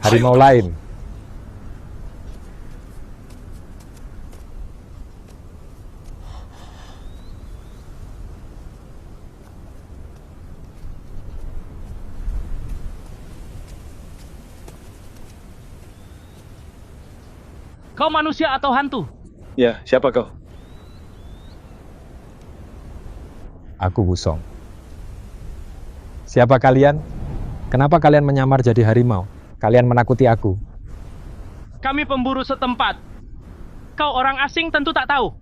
Harimau lain. Kau manusia atau hantu? Ya, siapa kau? Aku Wusong. Siapa kalian? Kenapa kalian menyamar jadi harimau? Kalian menakuti aku. Kami pemburu setempat. Kau orang asing tentu tak tahu.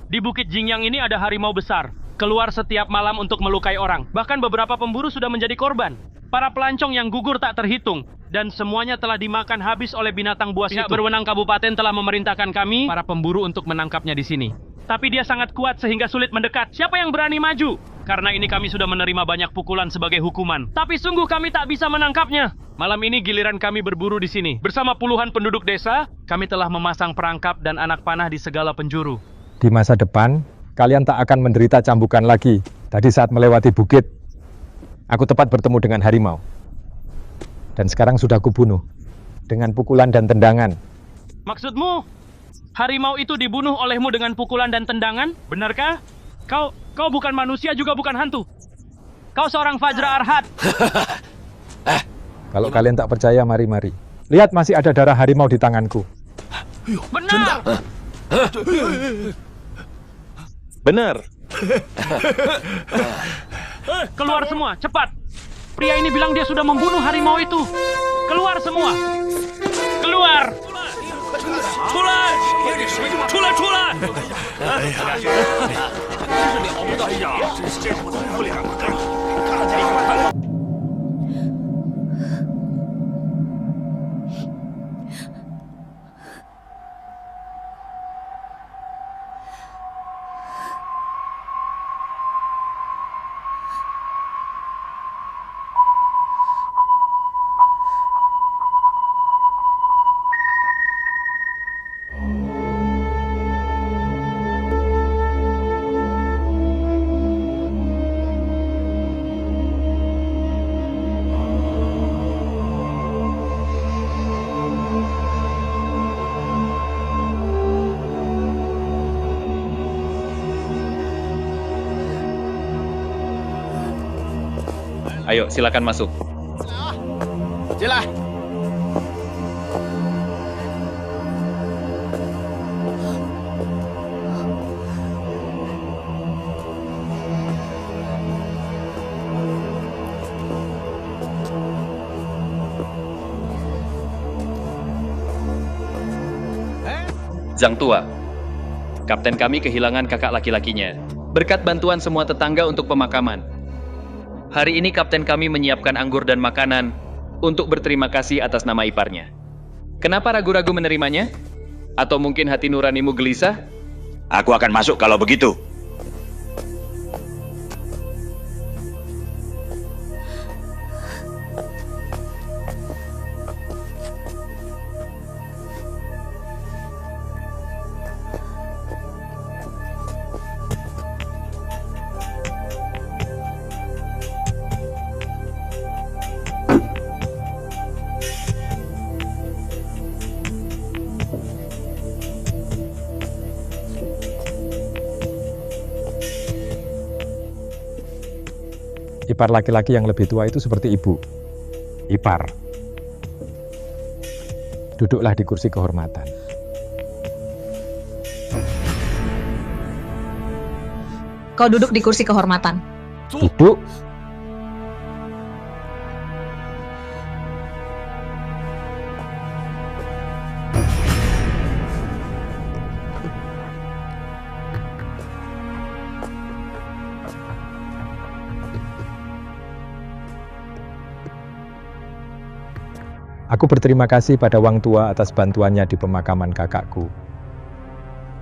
Di Bukit Jingyang ini ada harimau besar. Keluar setiap malam untuk melukai orang. Bahkan beberapa pemburu sudah menjadi korban. Para pelancong yang gugur tak terhitung. Dan semuanya telah dimakan habis oleh binatang buas itu. Pihak berwenang kabupaten telah memerintahkan kami, para pemburu, untuk menangkapnya di sini. Tapi dia sangat kuat sehingga sulit mendekat. Siapa yang berani maju? Karena ini kami sudah menerima banyak pukulan sebagai hukuman. Tapi sungguh kami tak bisa menangkapnya. Malam ini giliran kami berburu di sini. Bersama puluhan penduduk desa, kami telah memasang perangkap dan anak panah di segala penjuru. Di masa depan, kalian tak akan menderita cambukan lagi. Tadi saat melewati bukit, aku tepat bertemu dengan harimau. Dan sekarang sudah kubunuh dengan pukulan dan tendangan. Maksudmu, harimau itu dibunuh olehmu dengan pukulan dan tendangan? Benarkah? Kau bukan manusia juga bukan hantu. Kau seorang Fajra Arhat. Kalau kalian tak percaya, mari-mari. Lihat, masih ada darah harimau di tanganku. Benar! Benar. Keluar semua, cepat! Pria ini bilang dia sudah membunuh harimau itu. Keluar semua! Keluar! Ayo, silakan masuk. Jelah. Zhang Tua, kapten kami kehilangan kakak laki-lakinya. Berkat bantuan semua tetangga untuk pemakaman. Hari ini kapten kami menyiapkan anggur dan makanan untuk berterima kasih atas nama iparnya. Kenapa ragu-ragu menerimanya? Atau mungkin hati nuranimu gelisah? Aku akan masuk kalau begitu. Ipar laki-laki yang lebih tua itu seperti ibu. Ipar. Duduklah di kursi kehormatan. Kau duduk di kursi kehormatan. Duduk. Aku berterima kasih pada Wang Tua atas bantuannya di pemakaman kakakku.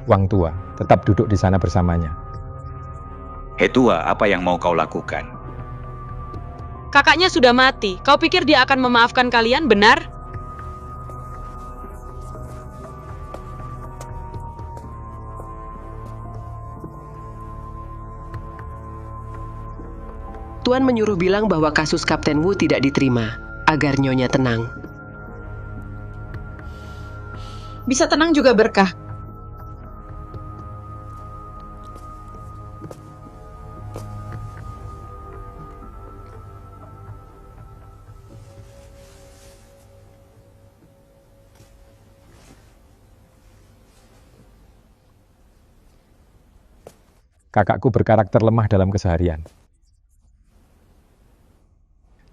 Wang Tua tetap duduk di sana bersamanya. Hei tua, apa yang mau kau lakukan? Kakaknya sudah mati. Kau pikir dia akan memaafkan kalian, benar? Tuan menyuruh bilang bahwa kasus Kapten Wu tidak diterima, agar Nyonya tenang. Bisa tenang juga berkah. Kakakku berkarakter lemah dalam keseharian.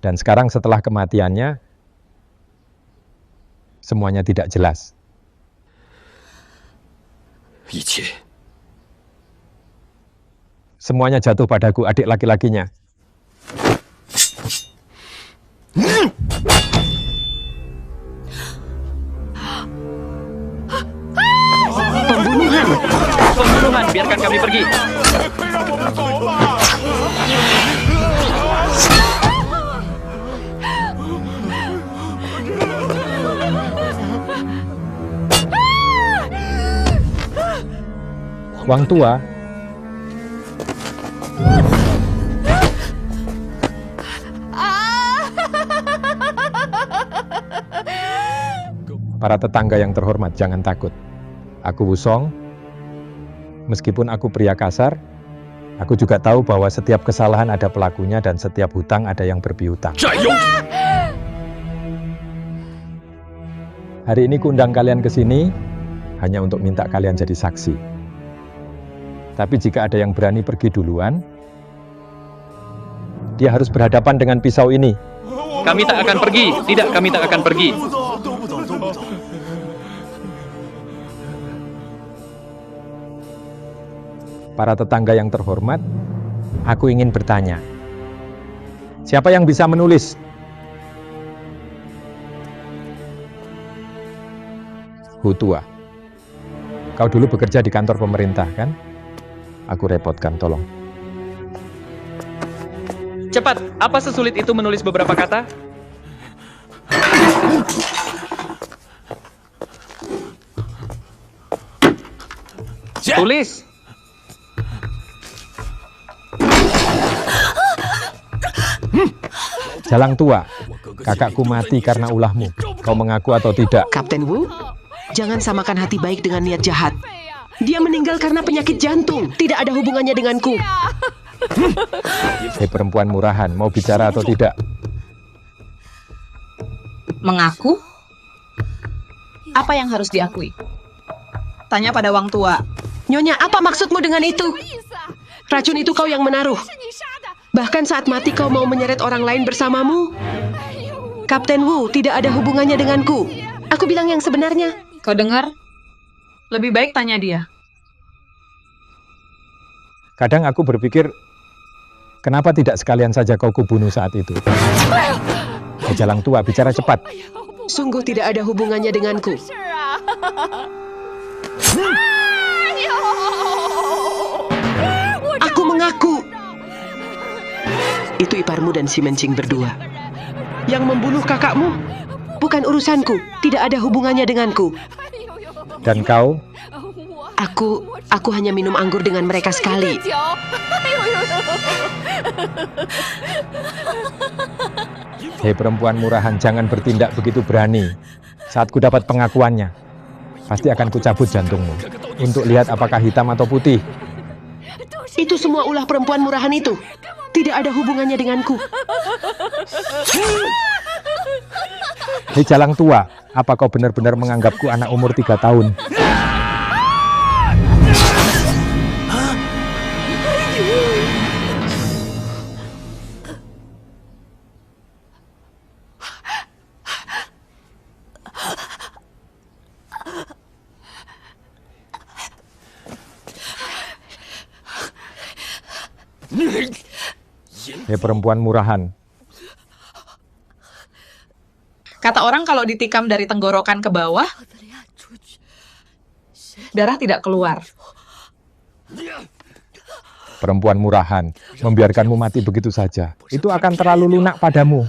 Dan sekarang setelah kematiannya, semuanya tidak jelas. Semuanya jatuh padaku, adik laki-lakinya. Pembunuhan, biarkan kami pergi. Wang Tua, para tetangga yang terhormat, jangan takut. Aku Wusong, meskipun aku pria kasar, aku juga tahu bahwa setiap kesalahan ada pelakunya dan setiap hutang ada yang berpiutang. Hari ini kuundang kalian ke sini hanya untuk minta kalian jadi saksi. Tapi jika ada yang berani pergi duluan, dia harus berhadapan dengan pisau ini. Kami tak akan pergi. Tidak, kami tak akan pergi. Para tetangga yang terhormat, aku ingin bertanya. Siapa yang bisa menulis? Hu Tua, kau dulu bekerja di kantor pemerintah, kan? Aku repotkan, tolong. Cepat, apa sesulit itu menulis beberapa kata? Tulis! Jalang Tua, kakakku mati karena ulahmu. Kau mengaku atau tidak? Kapten Wu, jangan samakan hati baik dengan niat jahat. Dia meninggal karena penyakit jantung. Tidak ada hubungannya denganku. Hei perempuan murahan, mau bicara atau tidak? Mengaku? Apa yang harus diakui? Tanya pada Wang Tua. Nyonya, apa maksudmu dengan itu? Racun itu kau yang menaruh. Bahkan saat mati kau mau menyeret orang lain bersamamu. Kapten Wu tidak ada hubungannya denganku. Aku bilang yang sebenarnya. Kau dengar? Lebih baik tanya dia. Kadang aku berpikir, kenapa tidak sekalian saja kau kubunuh saat itu? Hei jalang tua, bicara cepat. Sungguh tidak ada hubungannya denganku. Aku mengaku. Itu iparmu dan si Mencing berdua. Yang membunuh kakakmu bukan urusanku, tidak ada hubungannya denganku. Dan kau? Aku hanya minum anggur dengan mereka sekali. Hei perempuan murahan, jangan bertindak begitu berani. Saat ku dapat pengakuannya, pasti akan kucabut jantungmu. Untuk lihat apakah hitam atau putih. Itu semua ulah perempuan murahan itu. Tidak ada hubungannya denganku. Hei jalang tua, apa kau benar-benar menganggapku anak umur 3 tahun? Hei perempuan murahan. Kata orang kalau ditikam dari tenggorokan ke bawah, darah tidak keluar. Perempuan murahan, membiarkanmu mati begitu saja, itu akan terlalu lunak padamu.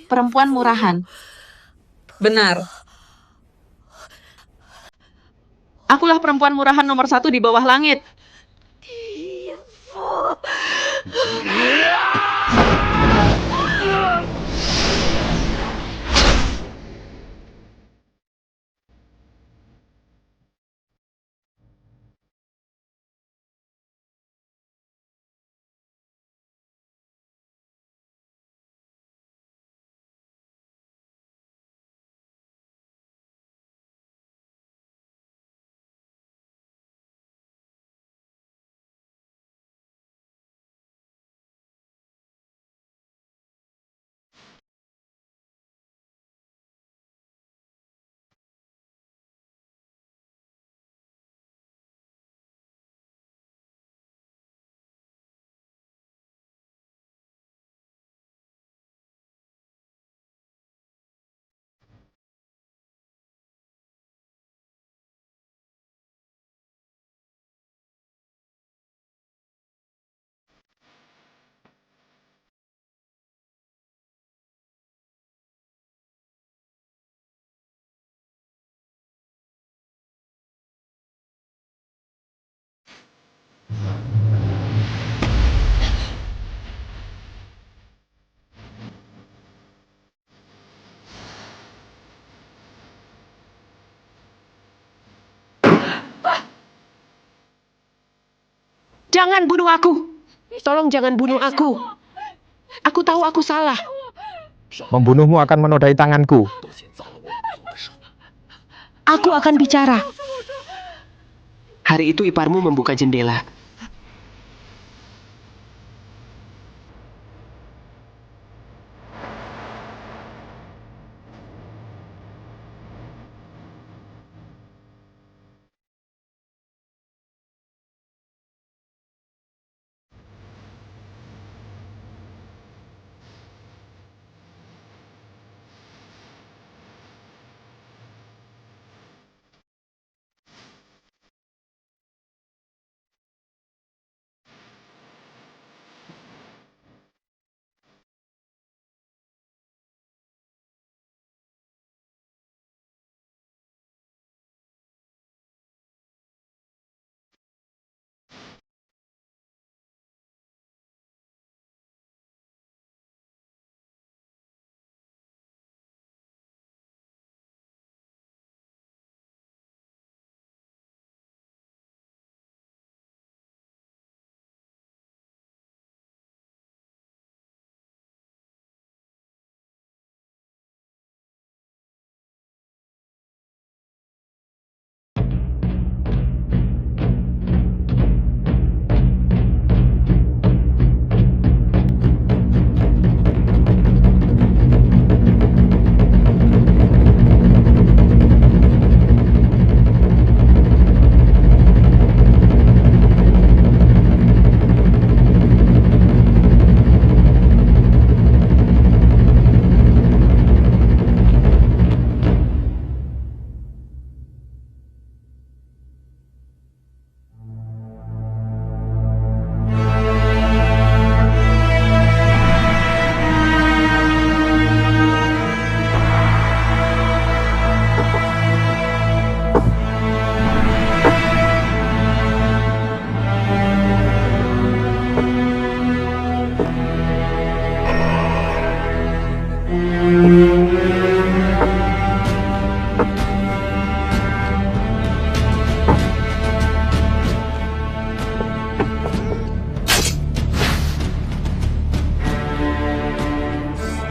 Perempuan murahan. Benar. Akulah perempuan murahan nomor 1 di bawah langit. Jangan bunuh aku. Tolong jangan bunuh aku. Aku tahu aku salah. Membunuhmu akan menodai tanganku. Aku akan bicara. Hari itu iparmu membuka jendela.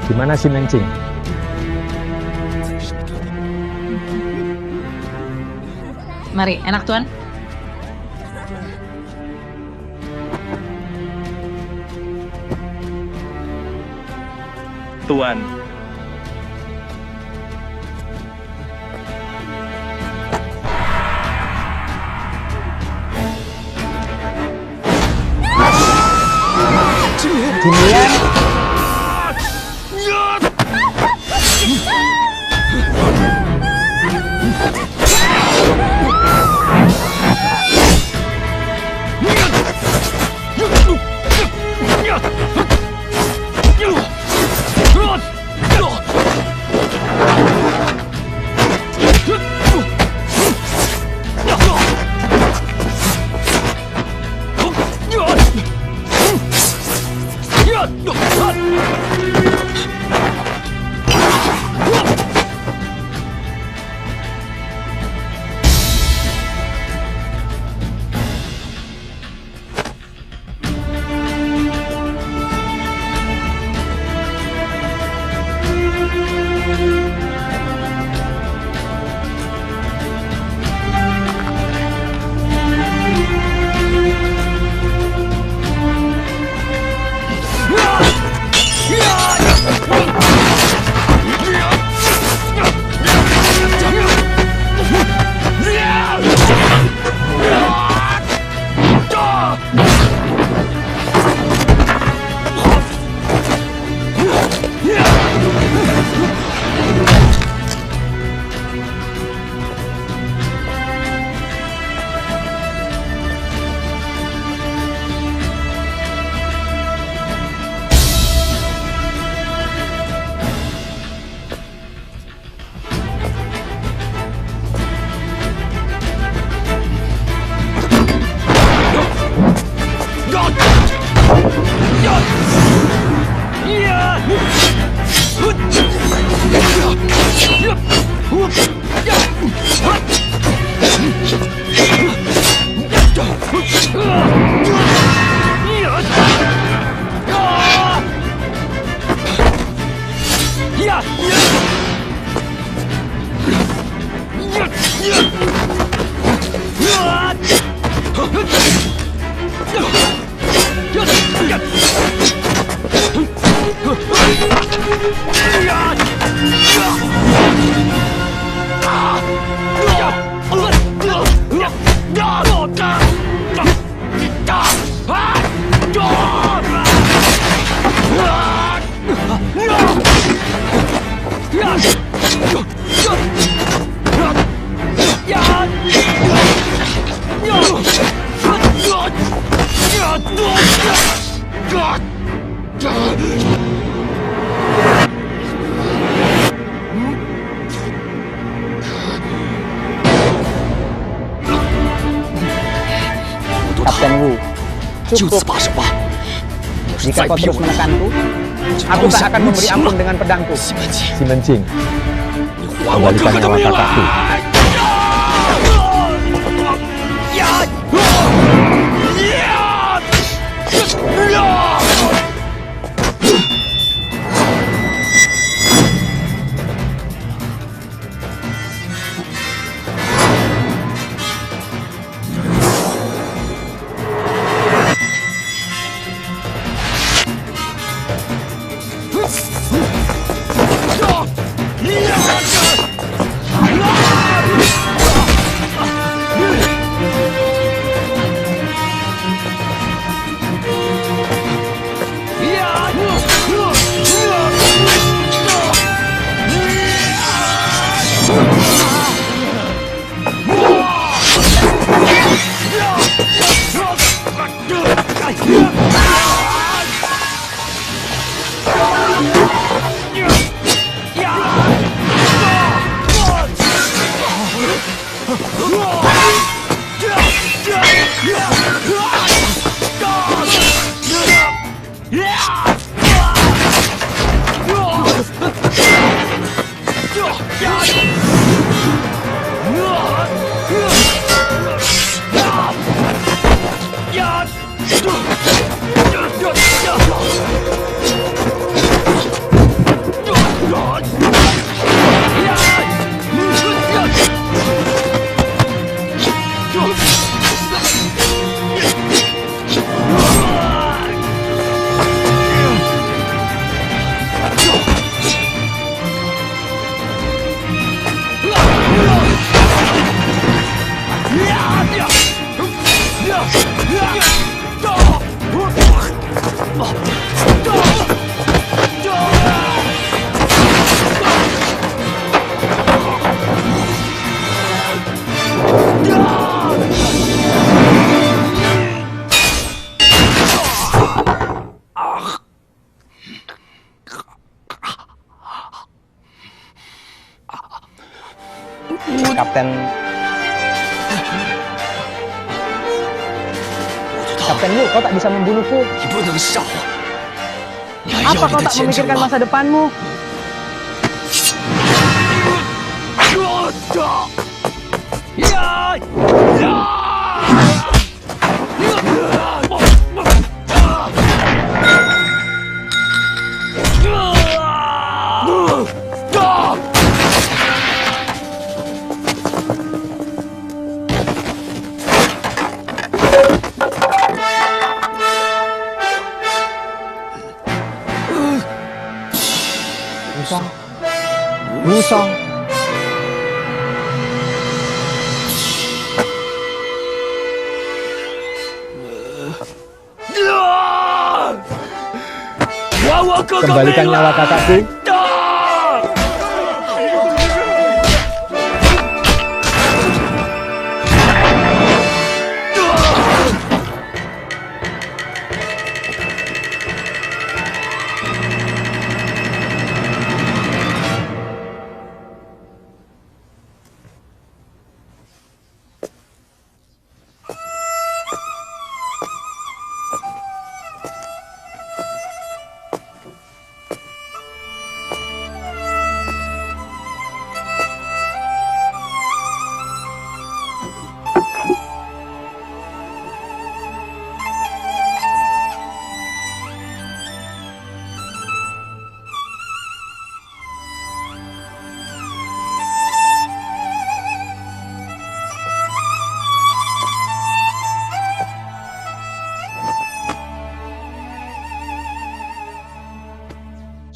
Gimana si Mencing? Mari, enak Tuan. Tuan. Jinian. Kapten Wu, cukup. Jika kau terus menekanku, aku tak akan memberi ampun dengan pedangku. Si Mencing, kembalikan nyawa kakakku. Kapten Wu, kau tak bisa membunuhku. Apa kau tak memikirkan masa depanmu? Wusong. Kembalikan nyawa kakakku.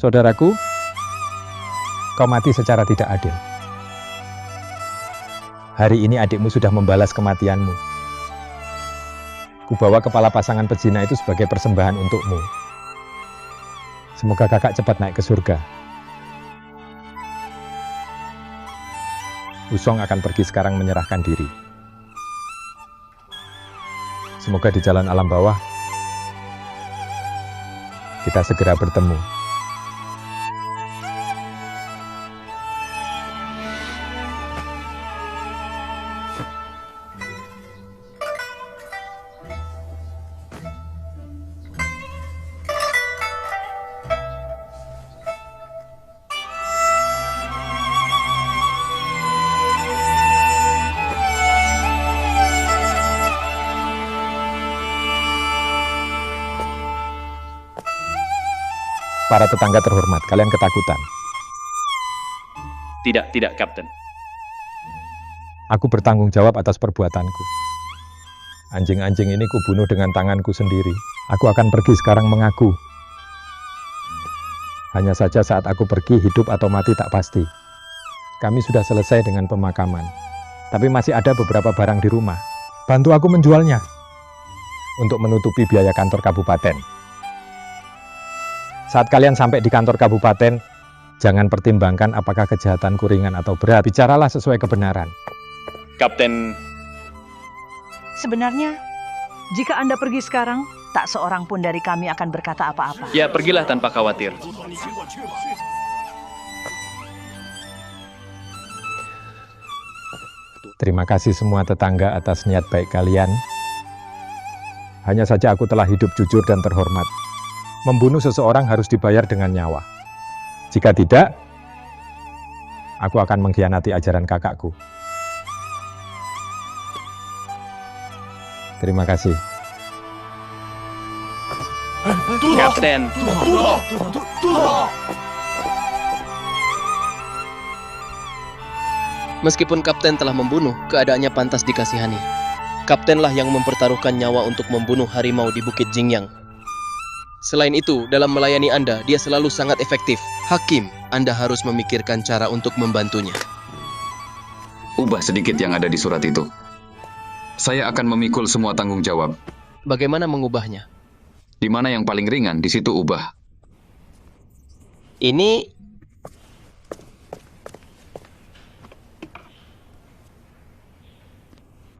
Saudaraku, kau mati secara tidak adil. Hari ini adikmu sudah membalas kematianmu. Kubawa kepala pasangan pezina itu sebagai persembahan untukmu. Semoga kakak cepat naik ke surga. Wusong akan pergi sekarang menyerahkan diri. Semoga di jalan alam bawah kita segera bertemu. Para tetangga terhormat, kalian ketakutan. Tidak, Kapten. Aku bertanggung jawab atas perbuatanku. Anjing-anjing ini kubunuh dengan tanganku sendiri. Aku akan pergi sekarang mengaku. Hanya saja saat aku pergi, hidup atau mati tak pasti. Kami sudah selesai dengan pemakaman. Tapi masih ada beberapa barang di rumah. Bantu aku menjualnya untuk menutupi biaya kantor kabupaten. Saat kalian sampai di kantor kabupaten, jangan pertimbangkan apakah kejahatanku ringan atau berat. Bicaralah sesuai kebenaran. Kapten, sebenarnya, jika Anda pergi sekarang, tak seorang pun dari kami akan berkata apa-apa. ya pergilah tanpa khawatir. Terima kasih semua tetangga atas niat baik kalian. Hanya saja aku telah hidup jujur dan terhormat. Membunuh seseorang harus dibayar dengan nyawa. Jika tidak, aku akan mengkhianati ajaran kakakku. Terima kasih. Kapten. Meskipun Kapten telah membunuh, keadaannya pantas dikasihani. Kaptenlah yang mempertaruhkan nyawa untuk membunuh harimau di Bukit Jingyang. Selain itu, dalam melayani Anda, dia selalu sangat efektif. Hakim, Anda harus memikirkan cara untuk membantunya. Ubah sedikit yang ada di surat itu. Saya akan memikul semua tanggung jawab. Bagaimana mengubahnya? Di mana yang paling ringan, di situ ubah. Ini...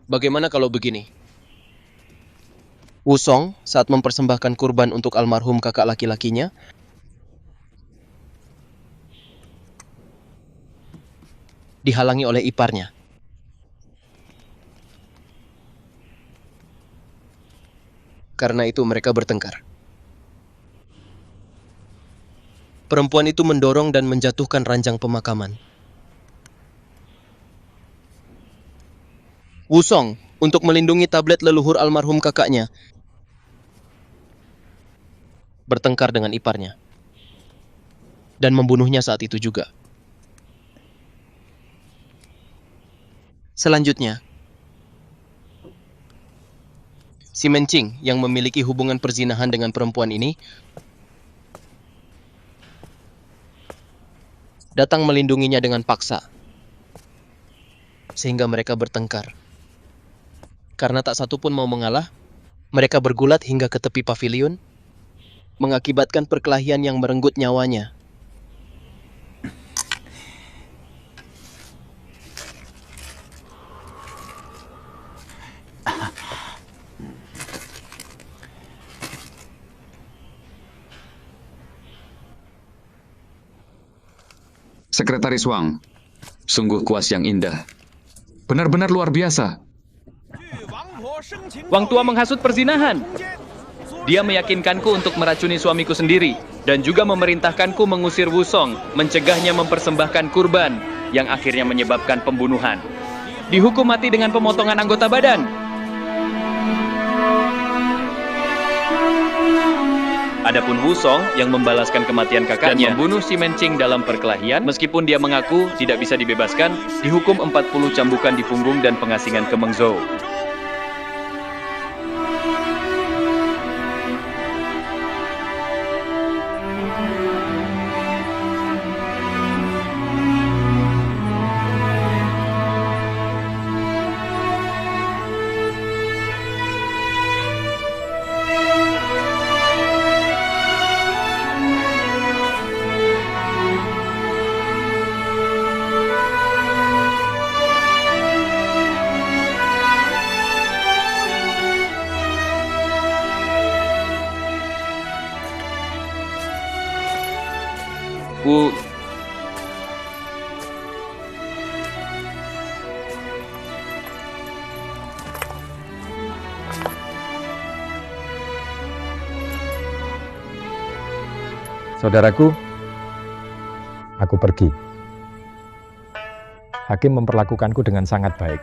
Bagaimana kalau begini? Wusong saat mempersembahkan kurban untuk almarhum kakak laki-lakinya, dihalangi oleh iparnya. Karena itu mereka bertengkar. Perempuan itu mendorong dan menjatuhkan ranjang pemakaman. Wusong, untuk melindungi tablet leluhur almarhum kakaknya, bertengkar dengan iparnya. Dan membunuhnya saat itu juga. Selanjutnya, si Mencing yang memiliki hubungan perzinahan dengan perempuan ini datang melindunginya dengan paksa. Sehingga mereka bertengkar. Karena tak satu pun mau mengalah, mereka bergulat hingga ke tepi pavilion, mengakibatkan perkelahian yang merenggut nyawanya. Sekretaris Wang, sungguh kuas yang indah. Benar-benar luar biasa. Wang Tua menghasut perzinahan. Dia meyakinkanku untuk meracuni suamiku sendiri dan juga memerintahkanku mengusir Wusong, mencegahnya mempersembahkan kurban yang akhirnya menyebabkan pembunuhan. Dihukum mati dengan pemotongan anggota badan. Adapun Wusong yang membalaskan kematian kakaknya dan membunuh si Mencing dalam perkelahian, meskipun dia mengaku tidak bisa dibebaskan, dihukum 40 cambukan di punggung dan pengasingan ke Mengzhou. Saudaraku, aku pergi. Hakim memperlakukanku dengan sangat baik.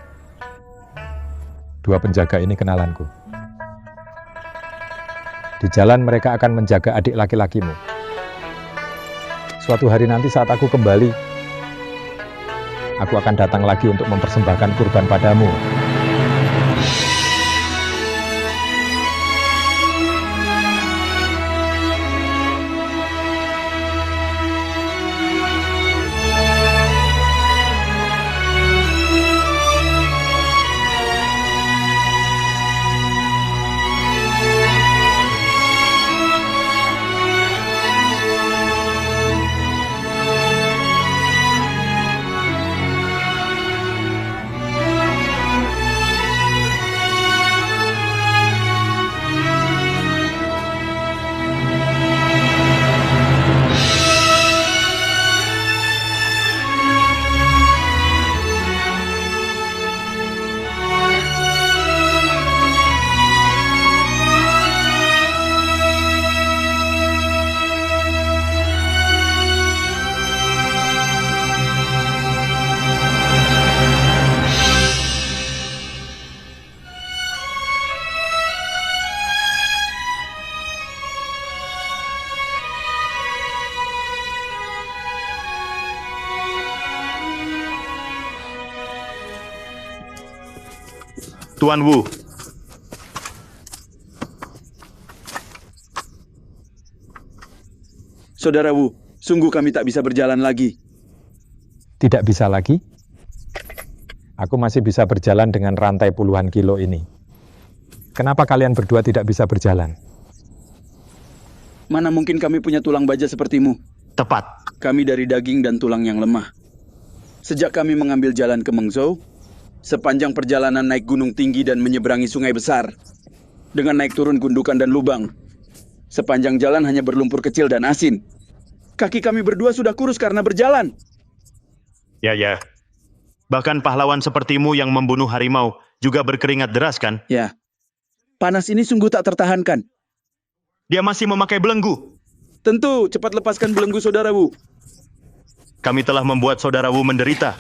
Dua penjaga ini kenalanku. Di jalan mereka akan menjaga adik laki-lakimu. Suatu hari nanti saat aku kembali, aku akan datang lagi untuk mempersembahkan kurban padamu. Tuan Wu. Saudara Wu, sungguh kami tak bisa berjalan lagi. Tidak bisa lagi? Aku masih bisa berjalan dengan rantai puluhan kilo ini. Kenapa kalian berdua tidak bisa berjalan? Mana mungkin kami punya tulang baja sepertimu? Tepat. Kami dari daging dan tulang yang lemah. Sejak kami mengambil jalan ke Mengzhou, sepanjang perjalanan naik gunung tinggi dan menyeberangi sungai besar, dengan naik turun gundukan dan lubang, sepanjang jalan hanya berlumpur kecil dan asin. Kaki kami berdua sudah kurus karena berjalan. Ya. Bahkan pahlawan sepertimu yang membunuh harimau juga berkeringat deras kan? Ya. Panas ini sungguh tak tertahankan. Dia masih memakai belenggu. Tentu, cepat lepaskan belenggu Saudara Wu. Kami telah membuat Saudara Wu menderita.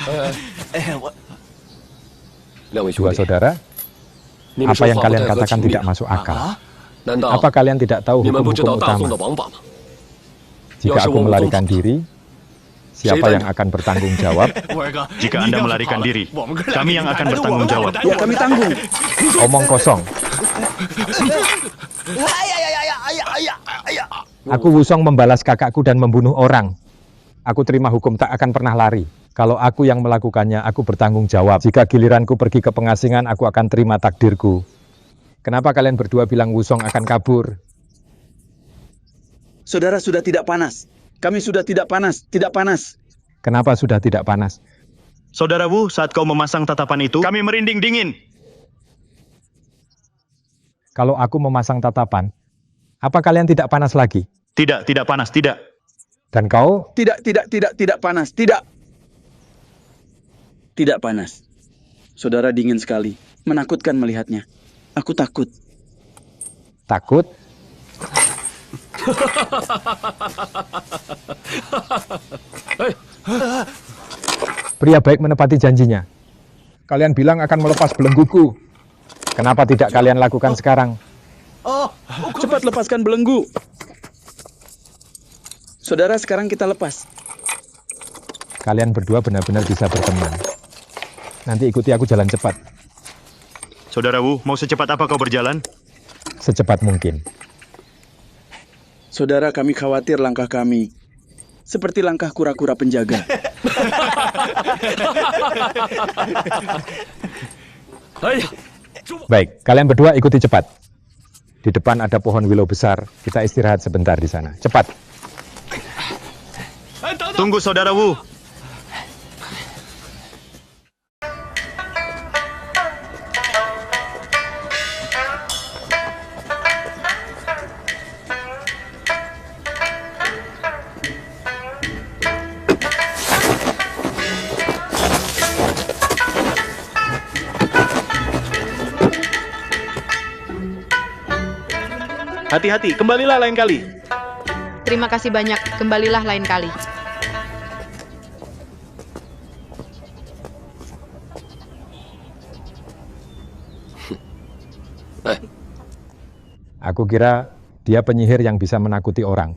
Dua saudara, apa yang kalian katakan tidak masuk akal. Apa kalian tidak tahu hukum-hukum utama? Jika aku melarikan diri, siapa yang akan bertanggung jawab? Jika Anda melarikan diri, kami yang akan bertanggung jawab. Ya, kami tanggung. Omong kosong. Aku Wusong membalas kakakku dan membunuh orang. Aku terima hukum, tak akan pernah lari. Kalau aku yang melakukannya, aku bertanggung jawab. Jika giliranku pergi ke pengasingan, aku akan terima takdirku. Kenapa kalian berdua bilang Wusong akan kabur? Saudara sudah tidak panas. Kami sudah tidak panas, tidak panas. Kenapa sudah tidak panas? Saudara Wu, saat kau memasang tatapan itu, kami merinding dingin. Kalau aku memasang tatapan, apa kalian tidak panas lagi? Tidak panas, tidak. Dan kau? Tidak panas, tidak. Tidak panas. Saudara dingin sekali. Menakutkan melihatnya. Aku takut. Takut? Pria baik menepati janjinya. Kalian bilang akan melepas belengguku. Kenapa tidak kalian lakukan sekarang? Cepat lepaskan belenggu. Saudara, sekarang kita lepas. Kalian berdua benar-benar bisa berteman. Nanti ikuti aku jalan cepat. Saudara Wu, mau secepat apa kau berjalan? Secepat mungkin. Saudara, kami khawatir langkah kami seperti langkah kura-kura penjaga. Baik, kalian berdua ikuti cepat. Di depan ada pohon willow besar. Kita istirahat sebentar di sana. Cepat. Tunggu, Saudara Wu. Hati-hati, kembalilah lain kali. Terima kasih banyak, kembalilah lain kali. Aku kira dia penyihir yang bisa menakuti orang.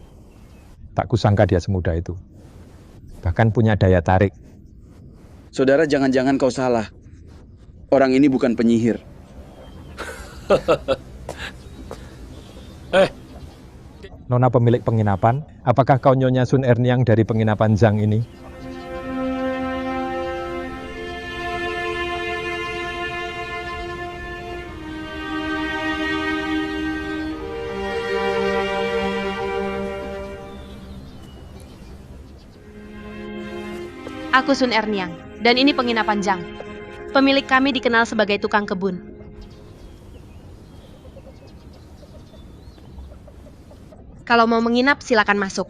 Tak kusangka dia semudah itu. Bahkan punya daya tarik. Saudara, jangan-jangan kau salah. Orang ini bukan penyihir. Nona pemilik penginapan, apakah kau Nyonya Sun Erniang dari penginapan Zhang ini? Aku Sun Erniang, dan ini penginapan Zhang. Pemilik kami dikenal sebagai tukang kebun. Kalau mau menginap, silakan masuk.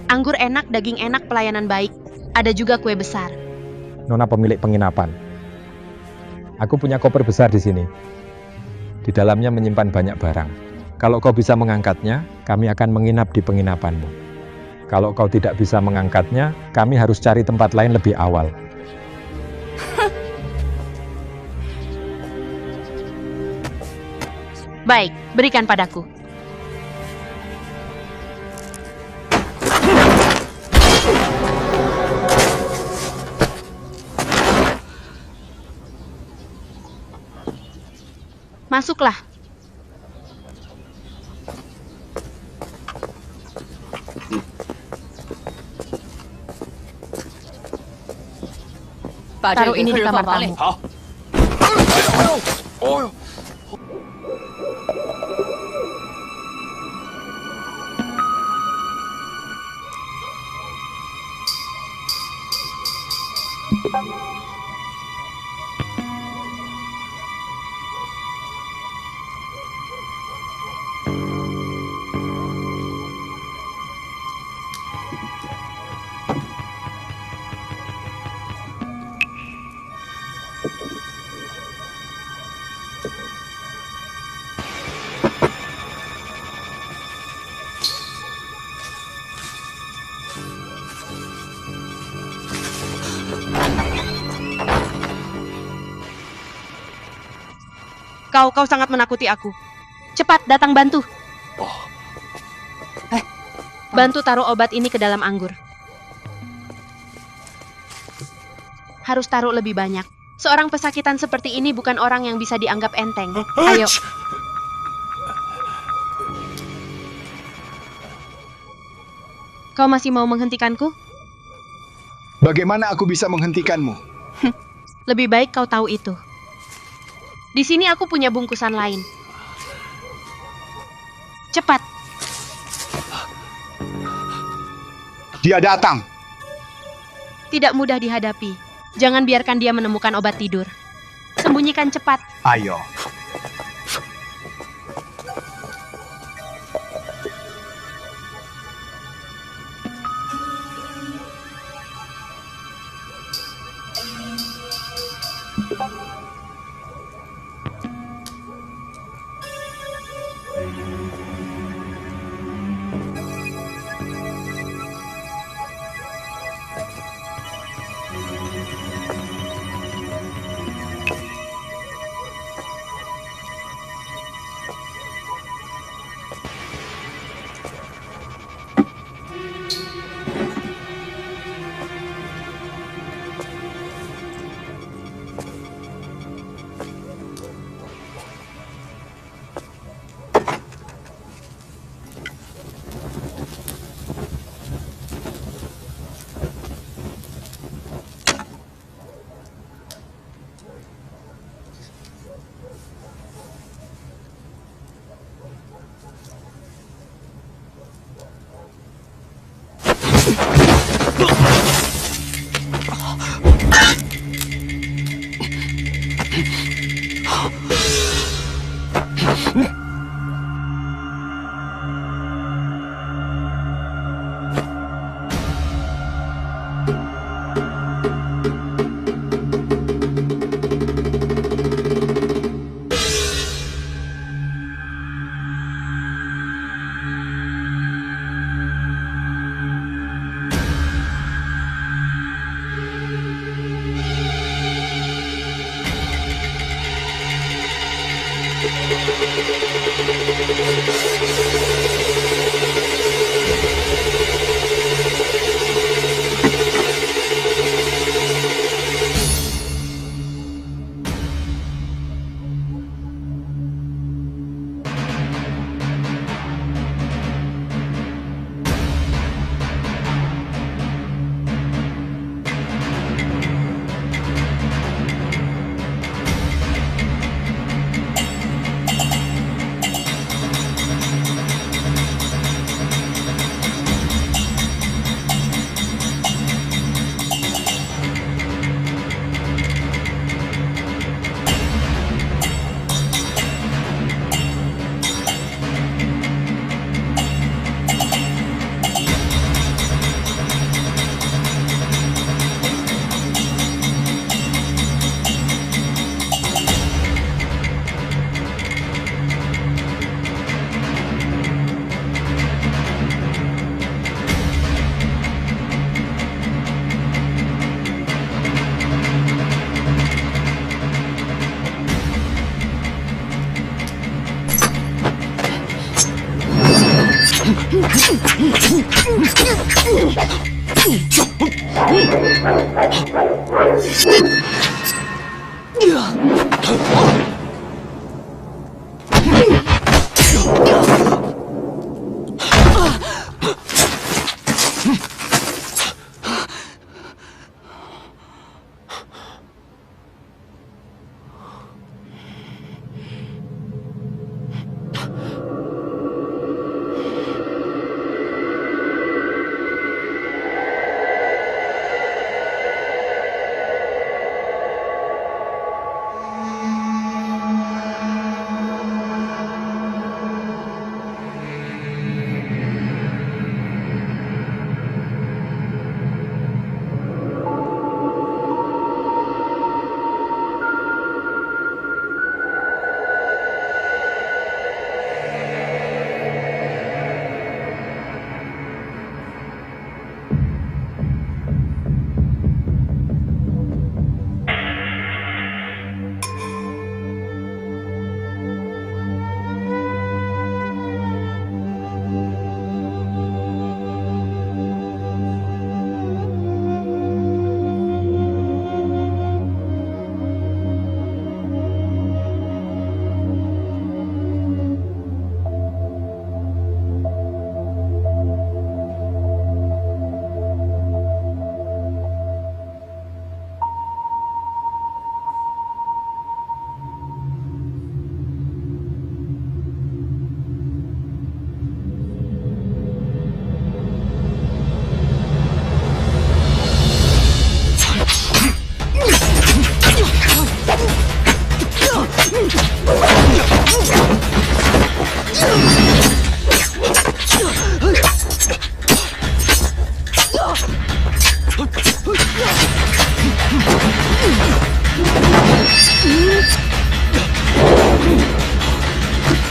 Anggur enak, daging enak, pelayanan baik. Ada juga kue besar. Nona pemilik penginapan. Aku punya koper besar di sini. Di dalamnya menyimpan banyak barang. Kalau kau bisa mengangkatnya, kami akan menginap di penginapanmu. Kalau kau tidak bisa mengangkatnya, kami harus cari tempat lain lebih awal. Baik, berikan padaku. Masuklah. Taruh ini di kamar tamu. Kau sangat menakuti aku. Cepat, datang bantu. Bantu taruh obat ini ke dalam anggur. Harus taruh lebih banyak. Seorang pesakitan seperti ini bukan orang yang bisa dianggap enteng. Ayo. Kau masih mau menghentikanku? Bagaimana aku bisa menghentikanmu? Lebih baik kau tahu itu. Di sini aku punya bungkusan lain. Cepat. Dia datang. Tidak mudah dihadapi. Jangan biarkan dia menemukan obat tidur. Sembunyikan cepat. Ayo.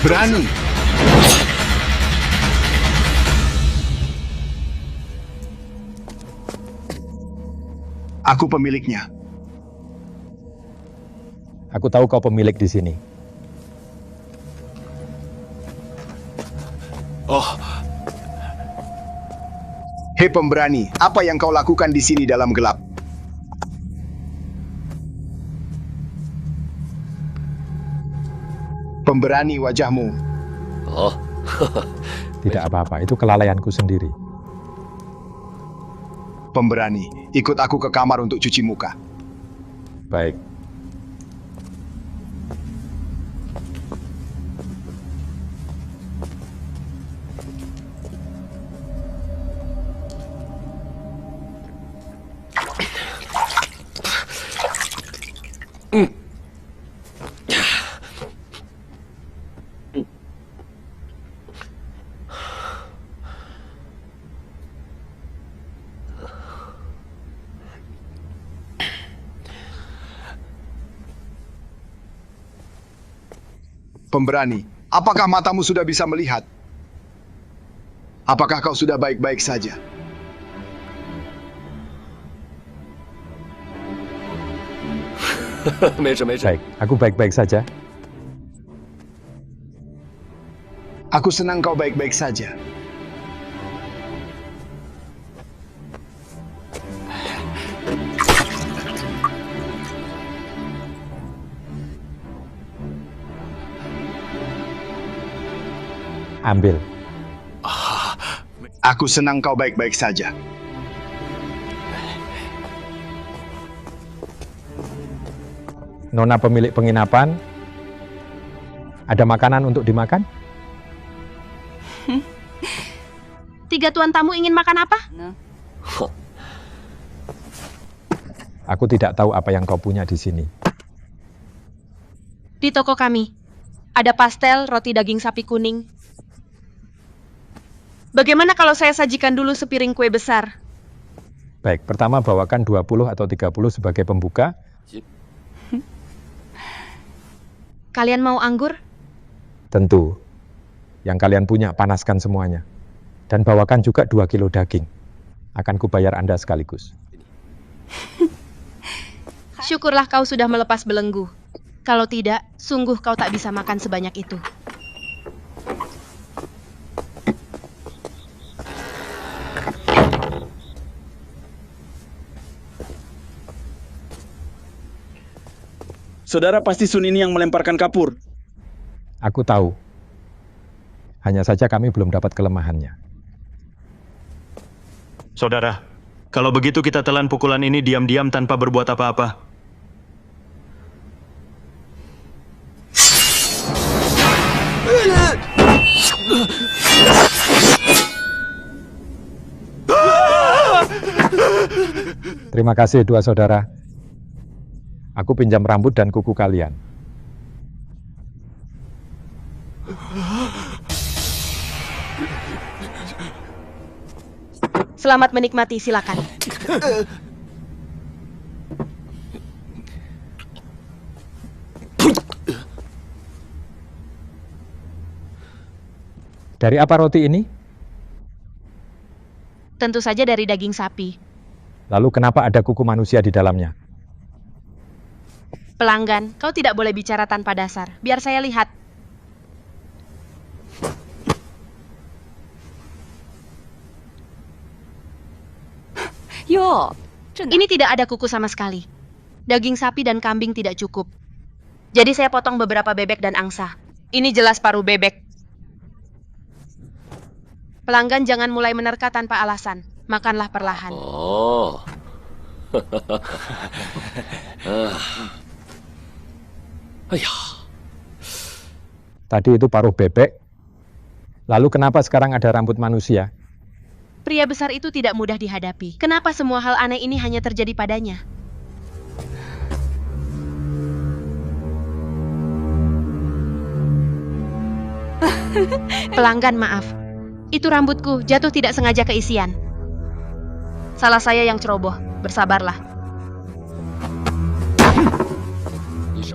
Berani. Aku pemiliknya. Aku tahu kau pemilik di sini. Oh. Hei pemberani, apa yang kau lakukan di sini dalam gelap? Pemberani wajahmu. Oh. Tidak apa-apa, itu kelalaianku sendiri. Pemberani, ikut aku ke kamar untuk cuci muka. Baik. Pemberani, apakah matamu sudah bisa melihat? Apakah kau sudah baik-baik saja? Baik, aku baik-baik saja. Aku senang kau baik-baik saja. Ambil. Aku senang kau baik-baik saja. Nona pemilik penginapan, ada makanan untuk dimakan? Tiga tuan tamu ingin makan apa? Aku tidak tahu apa yang kau punya di sini. Di toko kami, ada pastel, roti daging sapi kuning. Bagaimana kalau saya sajikan dulu sepiring kue besar? Baik, pertama bawakan 20 atau 30 sebagai pembuka. Kalian mau anggur? Tentu. Yang kalian punya, panaskan semuanya. Dan bawakan juga 2 kilo daging. Akan kubayar Anda sekaligus. Syukurlah kau sudah melepas belenggu. Kalau tidak, sungguh kau tak bisa makan sebanyak itu. Saudara pasti Sun ini yang melemparkan kapur. Aku tahu. Hanya saja kami belum dapat kelemahannya. Saudara, kalau begitu kita telan pukulan ini diam-diam tanpa berbuat apa-apa. Terima kasih dua saudara. Aku pinjam rambut dan kuku kalian. Selamat menikmati, silakan. Dari apa roti ini? Tentu saja dari daging sapi. Lalu kenapa ada kuku manusia di dalamnya? Pelanggan, kau tidak boleh bicara tanpa dasar. Biar saya lihat. Ini tidak ada kuku sama sekali. Daging sapi dan kambing tidak cukup. Jadi saya potong beberapa bebek dan angsa. Ini jelas paruh bebek. Pelanggan jangan mulai menerka tanpa alasan. Makanlah perlahan. Oh. Tadi itu paruh bebek. Lalu kenapa sekarang ada rambut manusia? Pria besar itu tidak mudah dihadapi. Kenapa semua hal aneh ini hanya terjadi padanya? Pelanggan, maaf. Itu rambutku, jatuh tidak sengaja keisian. Salah saya yang ceroboh. Bersabarlah.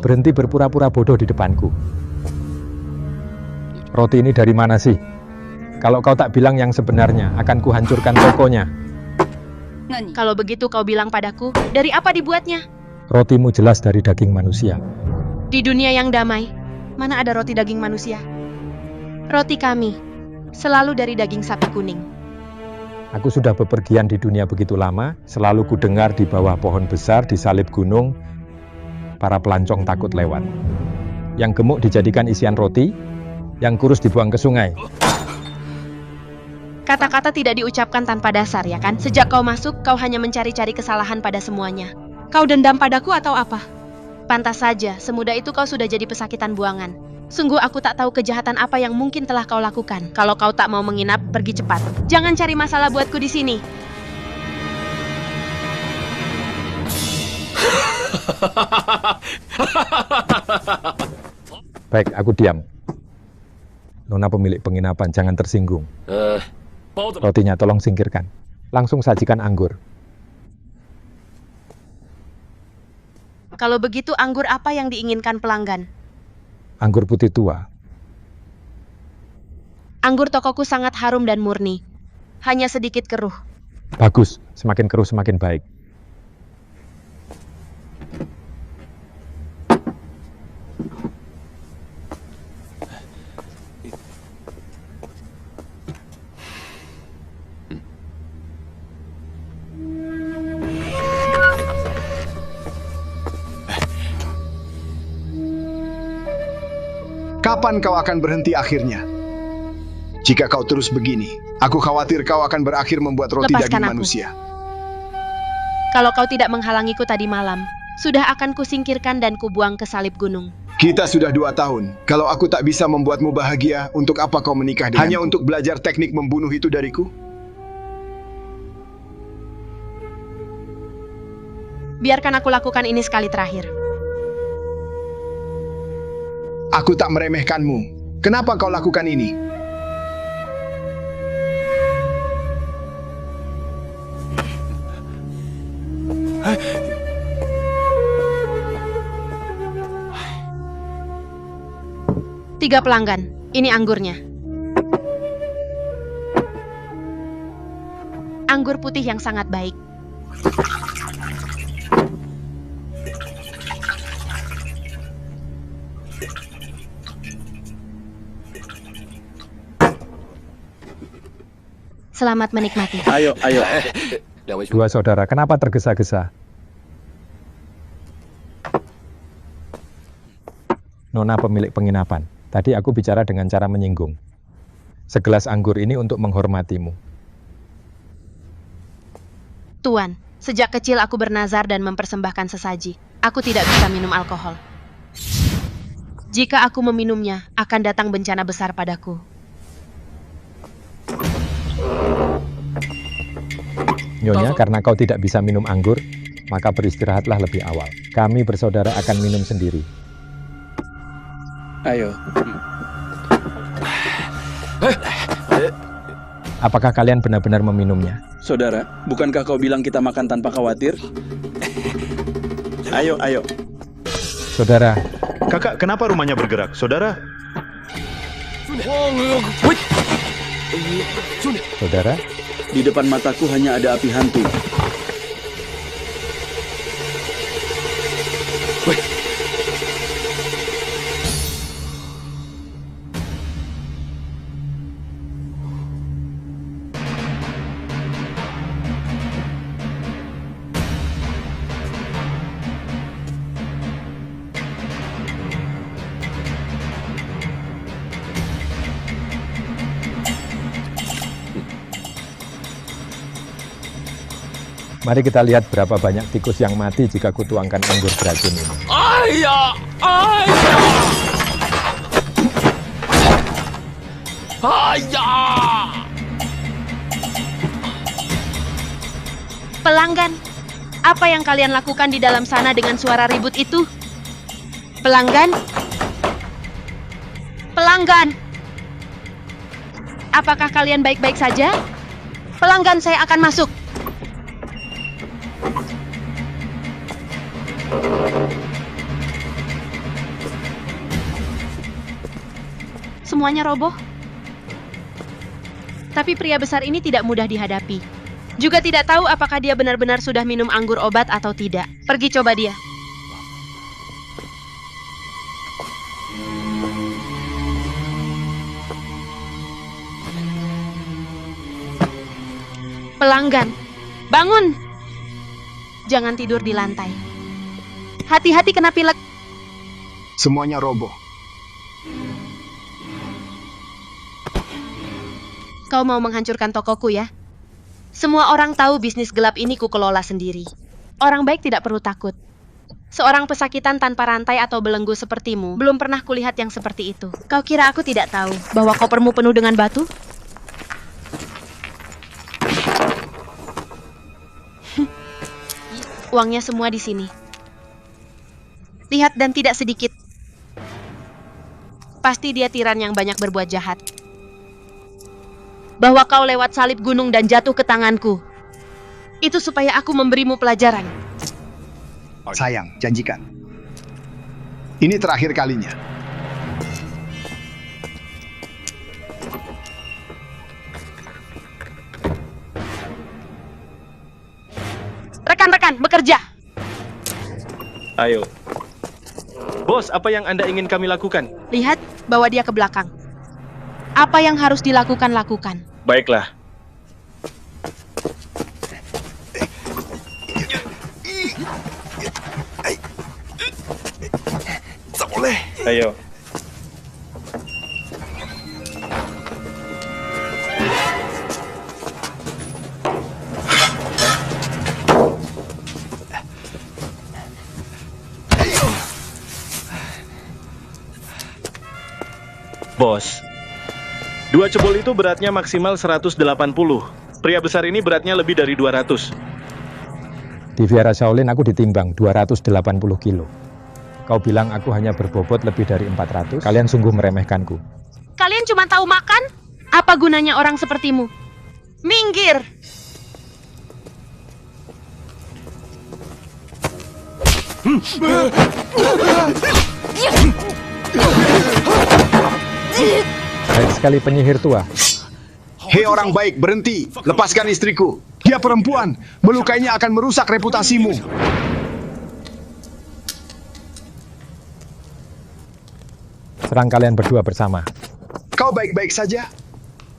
Berhenti berpura-pura bodoh di depanku. Roti ini dari mana sih? Kalau kau tak bilang yang sebenarnya, akan kuhancurkan tokonya. Kalau begitu kau bilang padaku, dari apa dibuatnya? Rotimu jelas dari daging manusia. Di dunia yang damai, mana ada roti daging manusia? Roti kami selalu dari daging sapi kuning. Aku sudah bepergian di dunia begitu lama, selalu kudengar di bawah pohon besar di salib gunung, para pelancong takut lewat. Yang gemuk dijadikan isian roti, yang kurus dibuang ke sungai. Kata-kata tidak diucapkan tanpa dasar, ya kan? Sejak kau masuk, kau hanya mencari-cari kesalahan pada semuanya. Kau dendam padaku atau apa? Pantas saja, semudah itu kau sudah jadi pesakitan buangan. Sungguh aku tak tahu kejahatan apa yang mungkin telah kau lakukan. Kalau kau tak mau menginap, pergi cepat. Jangan cari masalah buatku di sini. Baik, aku diam. Nona pemilik penginapan, jangan tersinggung. Rotinya tolong singkirkan. Langsung sajikan anggur. Kalau begitu, anggur apa yang diinginkan pelanggan? Anggur putih tua. Anggur tokoku sangat harum dan murni. Hanya sedikit keruh. Bagus, semakin keruh semakin baik. Kapan kau akan berhenti akhirnya? Jika kau terus begini, aku khawatir kau akan berakhir membuat roti Lepaskan daging aku. manusia. Kalau kau tidak menghalangiku tadi malam, sudah akan kusingkirkan dan kubuang ke salib gunung. Kita sudah 2 tahun. Kalau aku tak bisa membuatmu bahagia, untuk apa kau menikah denganku? Hanya untuk belajar teknik membunuh itu dariku? Biarkan aku lakukan ini sekali terakhir. Aku tak meremehkanmu. Kenapa kau lakukan ini? Tiga pelanggan, ini anggurnya. Anggur putih yang sangat baik. Selamat menikmati. Ayo. Dua saudara, kenapa tergesa-gesa? Nona pemilik penginapan, tadi aku bicara dengan cara menyinggung. Segelas anggur ini untuk menghormatimu. Tuan, sejak kecil aku bernazar dan mempersembahkan sesaji. Aku tidak bisa minum alkohol. Jika aku meminumnya, akan datang bencana besar padaku. Nyonya, karena kau tidak bisa minum anggur, maka beristirahatlah lebih awal. Kami bersaudara akan minum sendiri. Ayo. Apakah kalian benar-benar meminumnya? Saudara, bukankah kau bilang kita makan tanpa khawatir? Ayo. Saudara. Kakak, kenapa rumahnya bergerak? Saudara? Saudara? Di depan mataku hanya ada api hantu. Mari kita lihat berapa banyak tikus yang mati jika kutuangkan anggur beracun ini. Ayah! Pelanggan, apa yang kalian lakukan di dalam sana dengan suara ribut itu? Pelanggan? Pelanggan! Apakah kalian baik-baik saja? Pelanggan, saya akan masuk. semuanya roboh. Tapi pria besar ini tidak mudah dihadapi. Juga tidak tahu apakah dia benar-benar sudah minum anggur obat atau tidak. Pergi coba dia. Pelanggan, bangun! Jangan tidur di lantai. Hati-hati kena pilek. Semuanya roboh. Kau mau menghancurkan tokoku ya? Semua orang tahu bisnis gelap ini ku kelola sendiri. Orang baik tidak perlu takut. Seorang pesakitan tanpa rantai atau belenggu sepertimu, belum pernah kulihat yang seperti itu. Kau kira aku tidak tahu bahwa kopermu penuh dengan batu? Uangnya semua di sini. Lihat dan tidak sedikit. Pasti dia tiran yang banyak berbuat jahat. Bahwa kau lewat salib gunung dan jatuh ke tanganku. Itu supaya aku memberimu pelajaran. Sayang, janjikan. Ini terakhir kalinya. Rekan-rekan, bekerja! Ayo. Bos, apa yang Anda ingin kami lakukan? Lihat, bawa dia ke belakang. Apa yang harus dilakukan, lakukan. Baiklah. Ayo. Bos, 2 cebol itu beratnya maksimal 180. Pria besar ini beratnya lebih dari 200. Di Viara Shaolin aku ditimbang 280 kilo. Kau bilang aku hanya berbobot lebih dari 400? Kalian sungguh meremehkanku. Kalian cuma tahu makan? Apa gunanya orang sepertimu? Minggir! Baik sekali penyihir tua. Hei orang baik, berhenti. Lepaskan istriku. Dia perempuan. Melukainya akan merusak reputasimu. Serang kalian berdua bersama. Kau baik-baik saja?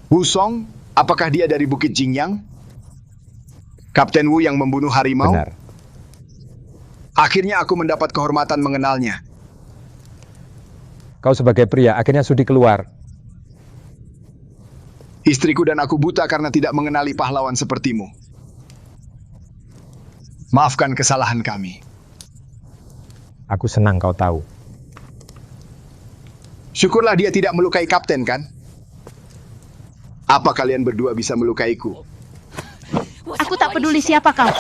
Wusong, apakah dia dari Bukit Jingyang? Kapten Wu yang membunuh harimau? Benar. Akhirnya aku mendapat kehormatan mengenalnya. Kau sebagai pria akhirnya sudi keluar. Istriku dan aku buta karena tidak mengenali pahlawan sepertimu. Maafkan kesalahan kami. Aku senang kau tahu. Syukurlah dia tidak melukai kapten, kan? Apa kalian berdua bisa melukaiku? Aku tak peduli siapa kau.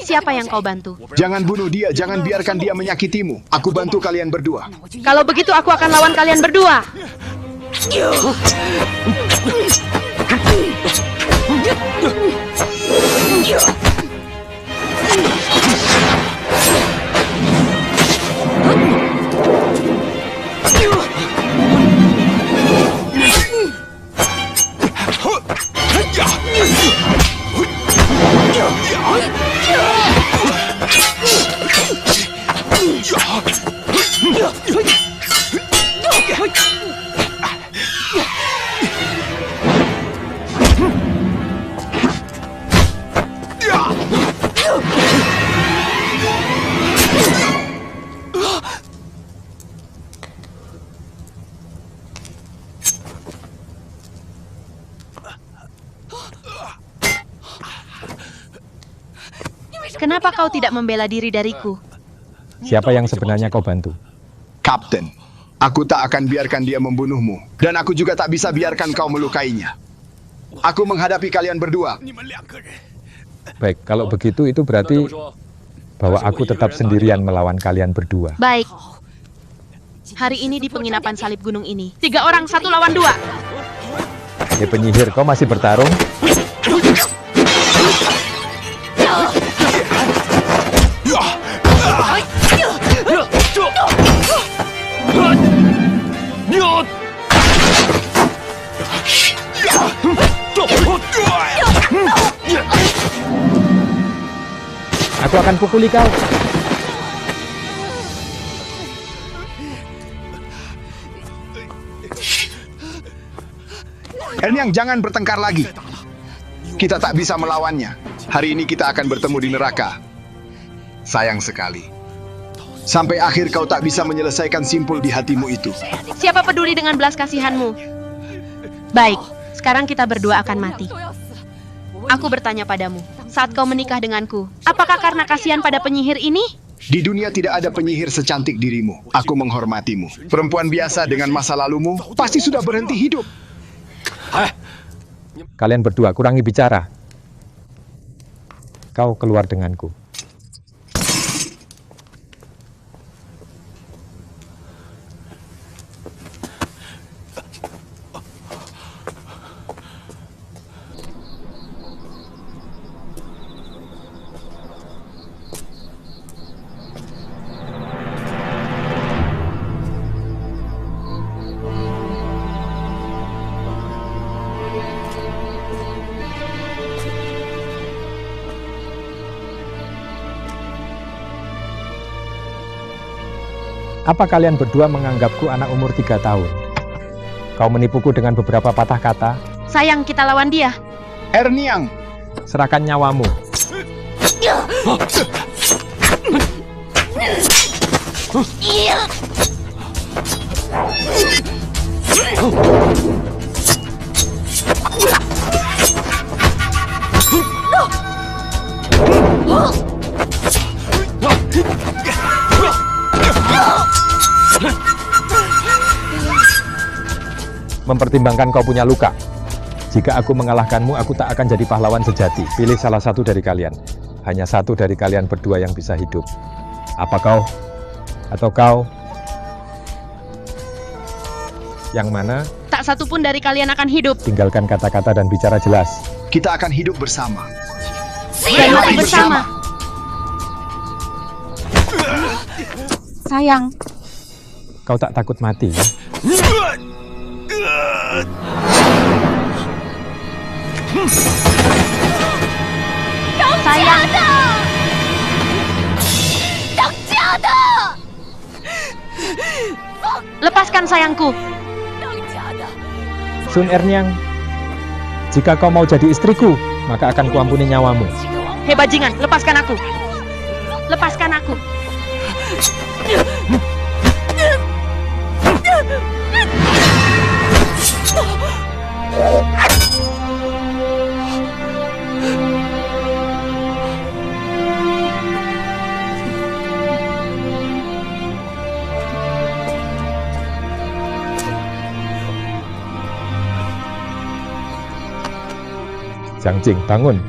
Siapa yang kau bantu? Jangan bunuh dia, jangan biarkan dia menyakitimu. Aku bantu kalian berdua. Kalau begitu aku akan lawan kalian berdua. Kenapa kau tidak membela diri dariku? Siapa yang sebenarnya kau bantu? Kapten, aku tak akan biarkan dia membunuhmu. Dan aku juga tak bisa biarkan kau melukainya. Aku menghadapi kalian berdua. Baik, kalau begitu itu berarti bahwa aku tetap sendirian melawan kalian berdua. Baik. Hari ini di penginapan salib gunung ini, 3 orang 1 lawan 2. Hei penyihir, kau masih bertarung? akan pukuli kau. Erniang, jangan bertengkar lagi. Kita tak bisa melawannya. Hari ini kita akan bertemu di neraka. Sayang sekali. Sampai akhir kau tak bisa menyelesaikan simpul di hatimu itu. Siapa peduli dengan belas kasihanmu? Baik, sekarang kita berdua akan mati. Aku bertanya padamu, saat kau menikah denganku, apakah karena kasihan pada penyihir ini? Di dunia tidak ada penyihir secantik dirimu. Aku menghormatimu. Perempuan biasa dengan masa lalumu pasti sudah berhenti hidup. Kalian berdua kurangi bicara. Kau keluar denganku. Apa kalian berdua menganggapku anak umur 3 tahun? Kau menipuku dengan beberapa patah kata. Sayang, kita lawan dia. Erniang, serahkan nyawamu. Mempertimbangkan kau punya luka. Jika aku mengalahkanmu, aku tak akan jadi pahlawan sejati. Pilih salah satu dari kalian. Hanya satu dari kalian berdua yang bisa hidup. Apa kau? Atau kau? Yang mana? Tak satu pun dari kalian akan hidup. Tinggalkan kata-kata dan bicara jelas. Kita akan hidup bersama. Dan mati bersama. Sayang. Kau tak takut mati, ya? Sayang. Lepaskan sayangku. Sun Erniang, jika kau mau jadi istriku, maka akan kuampuni nyawamu. Hei bajingan, lepaskan aku. Lepaskan aku. Zhang Jing, bangun.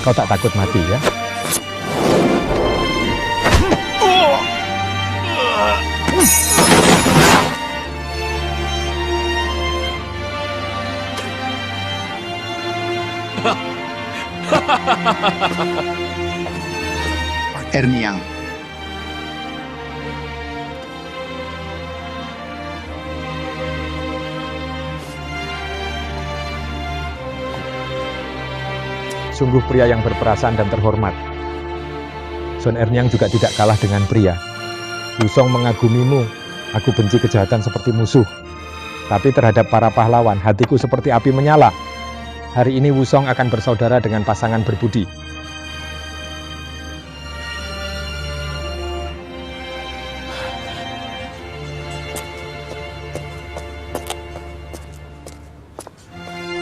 Kau tak takut mati, ya? Erniang. Sungguh pria yang berperasaan dan terhormat. Sun Erniang juga tidak kalah dengan pria. Wusong mengagumimu. Aku benci kejahatan seperti musuh. Tapi terhadap para pahlawan, hatiku seperti api menyala. Hari ini Wusong akan bersaudara dengan pasangan berbudi.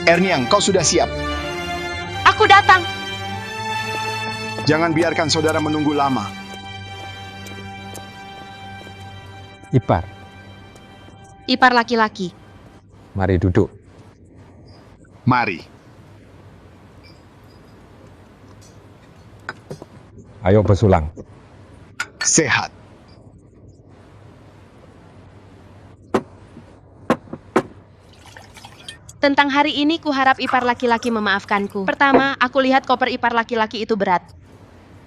Erniang, kau sudah siap? Aku datang. Jangan biarkan saudara menunggu lama. Ipar. Ipar laki-laki. Mari duduk. Mari. Ayo bersulang. Sehat. Tentang hari ini kuharap ipar laki-laki memaafkanku. Pertama, aku lihat koper ipar laki-laki itu berat.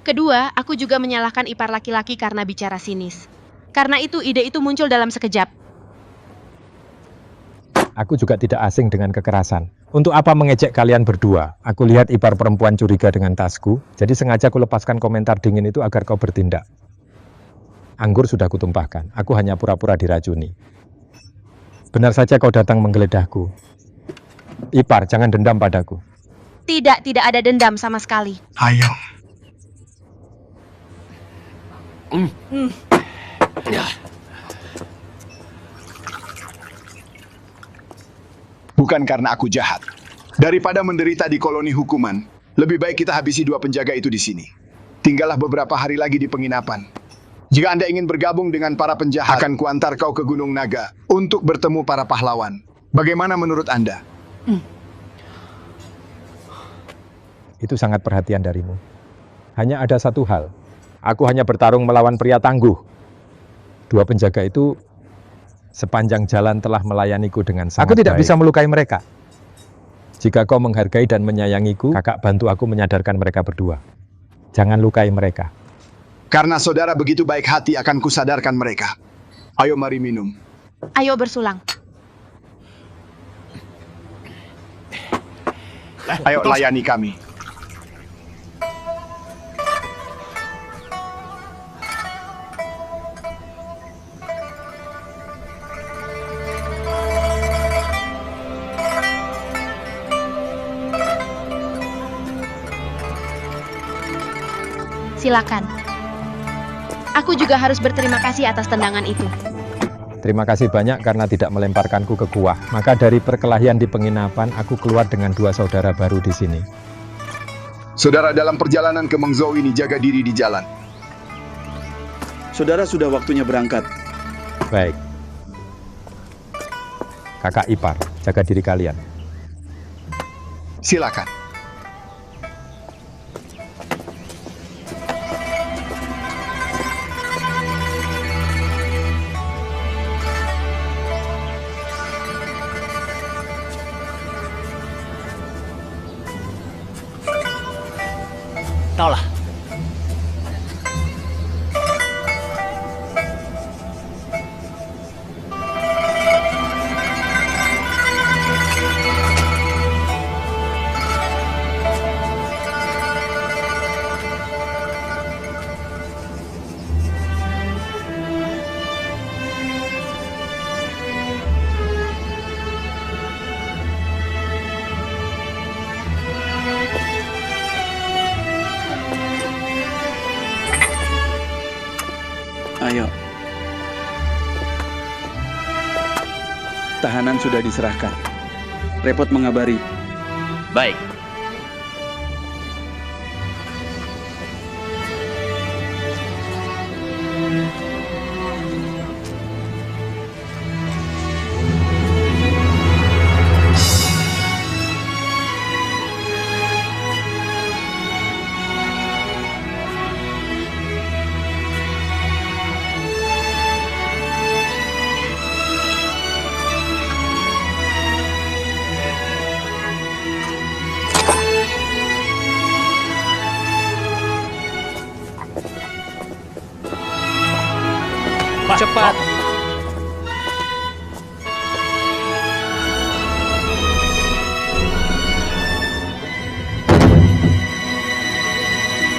Kedua, aku juga menyalahkan ipar laki-laki karena bicara sinis. Karena itu ide itu muncul dalam sekejap. Aku juga tidak asing dengan kekerasan. Untuk apa mengejek kalian berdua? Aku lihat ipar perempuan curiga dengan tasku, jadi sengaja aku lepaskan komentar dingin itu agar kau bertindak. Anggur sudah kutumpahkan, aku hanya pura-pura diracuni. Benar saja kau datang menggeledahku. Ipar, jangan dendam padaku. Tidak ada dendam sama sekali. Ayo. Bukan karena aku jahat. Daripada menderita di koloni hukuman, lebih baik kita habisi 2 penjaga itu di sini. Tinggallah beberapa hari lagi di penginapan. Jika Anda ingin bergabung dengan para penjahat, akan kuantar kau ke Gunung Naga untuk bertemu para pahlawan. Bagaimana menurut Anda? Itu sangat perhatian darimu. Hanya ada satu hal. Aku hanya bertarung melawan pria tangguh. 2 penjaga itu sepanjang jalan telah melayaniku dengan sangat baik. Aku tidak bisa melukai mereka. Jika kau menghargai dan menyayangiku, kakak bantu aku menyadarkan mereka berdua. Jangan lukai mereka. Karena saudara begitu baik hati, akan kusadarkan mereka. Ayo mari minum. Ayo bersulang. Ayo layani kami. Silakan. Aku juga harus berterima kasih atas tendangan itu. Terima kasih banyak karena tidak melemparkanku ke kuah. Maka dari perkelahian di penginapan, aku keluar dengan 2 saudara baru di sini. Saudara, dalam perjalanan ke Mengzhou ini jaga diri di jalan. Saudara sudah waktunya berangkat. Baik. Kakak ipar, jaga diri kalian. Silakan. Tahulah. Ayo. Tahanan sudah diserahkan. Repot mengabari. Baik. Cepat.